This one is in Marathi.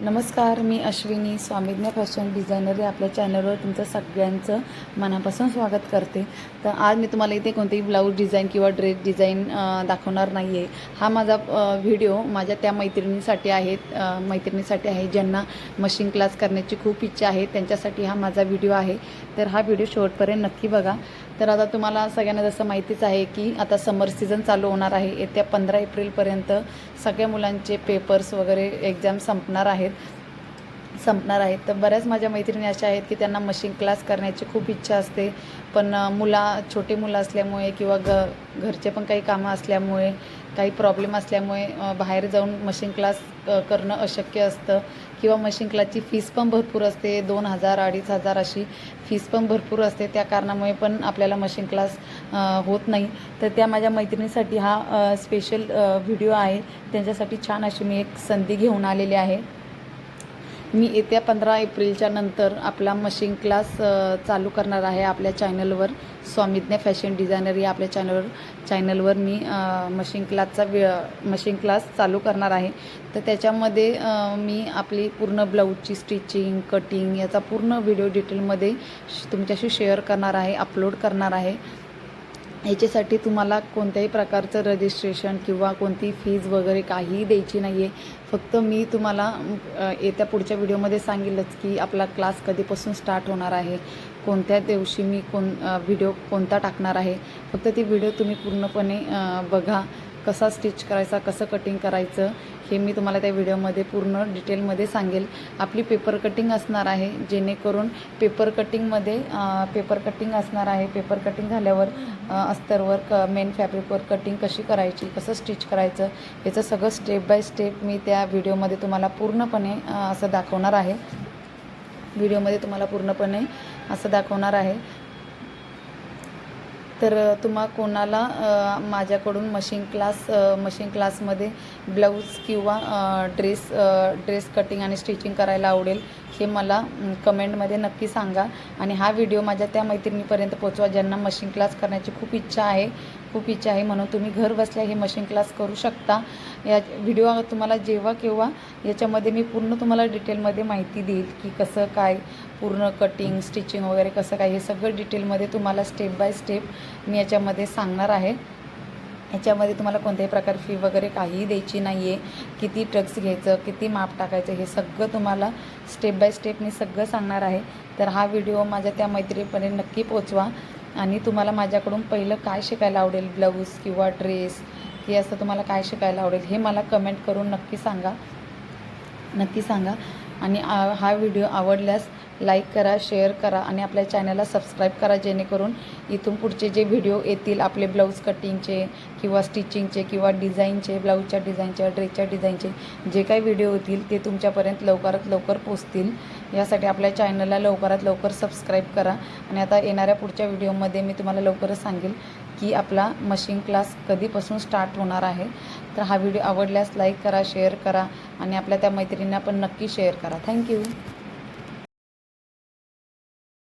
नमस्कार, मी अश्विनी स्वामिज्ञ फॅशन डिझायनर या आपल्या चॅनलवर तुमचं सगळ्यांचं मनापासून स्वागत करते। तर आज मी तुम्हाला इथे कोणतेही ब्लाऊज डिझाईन किंवा ड्रेस डिझाईन दाखवणार नाही आहे। हा माझा व्हिडिओ माझ्या त्या मैत्रिणीसाठी आहे ज्यांना मशीन क्लास करण्याची खूप इच्छा आहे, त्यांच्यासाठी हा माझा व्हिडिओ आहे। तर हा व्हिडिओ शेवटपर्यंत नक्की बघा। तर आता तुम्हाला सगळ्यांना जसं माहितीच आहे की आता समर सीझन चालू होणार आहे। येत्या 15 एप्रिलपर्यंत सगळ्या मुलांचे पेपर्स वगैरे एक्झाम संपणार आहेत। तर बऱ्याच माझ्या मैत्रिणी अशा आहेत की त्यांना मशीन क्लास करण्याची खूप इच्छा असते, पण छोटे मुलं असल्यामुळे किंवा घरचे पण काही कामं असल्यामुळे, काही प्रॉब्लेम असल्यामुळे बाहेर जाऊन मशीन क्लास करणं अशक्य असतं किंवा मशीन क्लासची फीस पण भरपूर असते, 2000 2500 अशी फीस पण भरपूर असते। त्या कारणामुळे पण आपल्याला मशीन क्लास होत नाही। तर त्या माझ्या मैत्रिणीसाठी हा स्पेशल व्हिडिओ आहे। त्यांच्यासाठी छान अशी मी एक संधी घेऊन आलेली आहे। मी येत्या 15 एप्रिलच्या नंतर आपला मशीन क्लास चालू करणार आहे आपल्या चॅनलवर। स्वामिज्ञ फॅशन डिझायनर या आपल्या चॅनलवर मी मशीन क्लास चालू करणार आहे। तर त्याच्यामध्ये मी आपली पूर्ण ब्लाऊजची स्टिचिंग, कटिंग याचा पूर्ण व्हिडिओ डिटेलमध्ये तुमच्याशी शेअर करणार आहे, अपलोड करणार आहे। याच्यासाठी तुम्हाला कोणत्याही प्रकारचं रजिस्ट्रेशन किंवा कोणती फीज वगैरे काहीही द्यायची नाही आहे। फक्त मी तुम्हाला येत्या पुढच्या व्हिडिओमध्ये सांगेलच की आपला क्लास कधीपासून स्टार्ट होणार आहे, कोणत्या दिवशी मी व्हिडिओ कोणता टाकणार आहे। फक्त ती व्हिडिओ तुम्ही पूर्णपणे बघा, कसा स्टिच करायचा, कसं कटिंग करायचं हे मी तुम्हाला त्या व्हिडिओमध्ये पूर्ण डिटेलमध्ये सांगेल। आपली पेपर कटिंग असणार आहे, जेणेकरून पेपर कटिंग असणार आहे। पेपर कटिंग झाल्यावर अस्तरवर मेन फॅब्रिकवर कटिंग कशी करायची, कसं स्टिच करायचं, याचं सगळं स्टेप बाय स्टेप मी त्या व्हिडिओमध्ये तुम्हाला पूर्णपणे असं दाखवणार आहे। तर कोणाला माझ्याकडून मशीन क्लासमध्ये ब्लाऊज किंवा ड्रेस कटिंग आणि स्टिचिंग करायला आवडेल हे मला कमेंटमध्ये नक्की सांगा। आणि हा व्हिडिओ माझ्या त्या मैत्रिणीपर्यंत पोचवा ज्यांना मशीन क्लास करण्याची खूप इच्छा आहे। म्हणून तुम्ही घर बसल्या हे मशीन क्लास करू शकता। या व्हिडिओ तुम्हाला जेव्हा केव्हा याच्यामध्ये मी पूर्ण तुम्हाला डिटेलमध्ये माहिती देईल की कसं काय पूर्ण कटिंग, स्टिचिंग वगैरे कसं काय, हे सगळं डिटेलमध्ये तुम्हाला स्टेप बाय स्टेप मी याच्यामध्ये सांगणार आहे। याच्यामध्ये तुम्हाला कोणत्याही प्रकार फी वगैरे काहीही द्यायची नाही आहे। किती टक्स घ्यायचं, किती माप टाकायचं, हे सगळं तुम्हाला स्टेप बाय स्टेप मी सगळं सांगणार आहे। तर हा व्हिडिओ माझ्या त्या मैत्रिणीपर्यंत नक्की पोचवा। आणि तुम्हाला माझ्याकडून पहिलं काय शिकायला आवडेल, ब्लाऊज किंवा ड्रेस, की असं तुम्हाला काय शिकायला आवडेल हे मला कमेंट करून नक्की सांगा। आणि हा व्हिडिओ आवडल्यास लाईक करा, शेअर करा आणि आपल्या चॅनलला सबस्क्राईब करा, जेणेकरून इथून पुढचे जे व्हिडिओ येतील आपले ब्लाऊज कटिंगचे किंवा स्टिचिंगचे किंवा डिझाईनचे, ब्लाऊजच्या डिझाईनचे, ड्रेसच्या डिझाईनचे जे काही व्हिडिओ होतील ते तुमच्यापर्यंत लवकरात लवकर पोचतील। यासाठी आपल्या चॅनलला लवकरात लवकर सबस्क्राईब करा। आणि आता येणाऱ्या पुढच्या व्हिडिओमध्ये मी तुम्हाला लवकरच सांगेल की आपला मशीन क्लास कधीपासून स्टार्ट होणार आहे। तर हा व्हिडिओ आवडल्यास लाईक करा, शेअर करा आणि आपल्या त्या मैत्रिणींना पण नक्की शेअर करा। थँक्यू।